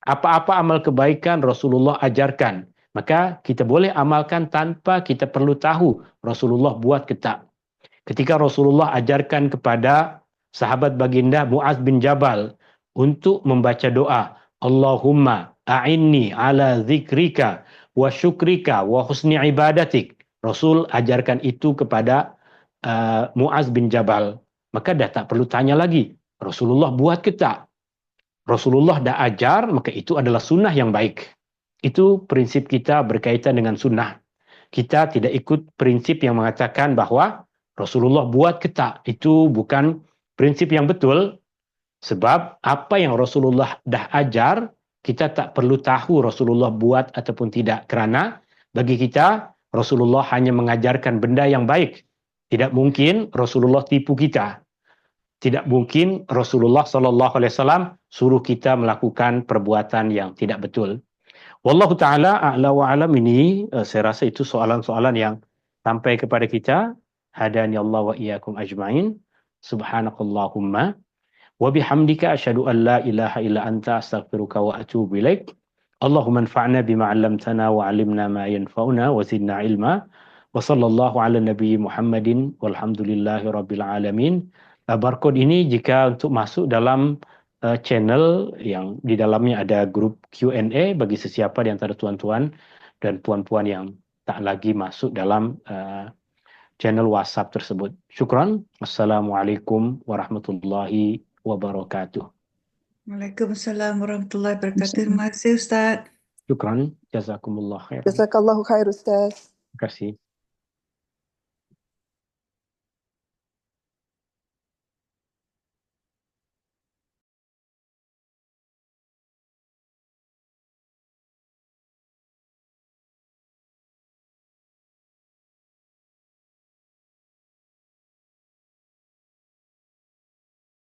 Apa-apa amal kebaikan Rasulullah ajarkan, maka kita boleh amalkan tanpa kita perlu tahu Rasulullah buat ke tak. Ketika Rasulullah ajarkan kepada sahabat baginda Muaz bin Jabal untuk membaca doa, Allahumma a'inni ala zikrika wa syukrika wa husni ibadatik. Rasul ajarkan itu kepada Muaz bin Jabal. Maka dah tak perlu tanya lagi, Rasulullah buat ke tak? Rasulullah dah ajar, maka itu adalah sunnah yang baik. Itu prinsip kita berkaitan dengan sunnah. Kita tidak ikut prinsip yang mengatakan bahwa Rasulullah buat ke tak. Itu bukan prinsip yang betul. Sebab apa yang Rasulullah dah ajar, kita tak perlu tahu Rasulullah buat ataupun tidak. Kerana bagi kita, Rasulullah hanya mengajarkan benda yang baik. Tidak mungkin Rasulullah tipu kita. Tidak mungkin Rasulullah SAW suruh kita melakukan perbuatan yang tidak betul. Wallahu ta'ala a'la wa alam. Ini saya rasa itu soalan-soalan yang sampai kepada kita. Hadani Allah wa iyyakum ajma'in. Subhanakallahumma wa bihamdika asyhadu an la ilaha illa anta astaghfiruka wa atubu ilaik. Allahumma anfa'na bima 'allamtana wa 'allimna ma yanfa'una wa zidna ilma. Wa sallallahu ala nabi Muhammadin walhamdulillahi rabbil alamin. Barcode ini jika untuk masuk dalam channel yang di dalamnya ada grup Q&A bagi sesiapa di antara tuan-tuan dan puan-puan yang tak lagi masuk dalam channel WhatsApp tersebut. Syukran. Assalamualaikum warahmatullahi wabarakatuh. Waalaikumsalam warahmatullahi wabarakatuh. Terima kasih Ustaz. Syukran. Jazakumullah khair. Jazakallahu khair Ustaz. Terima kasih.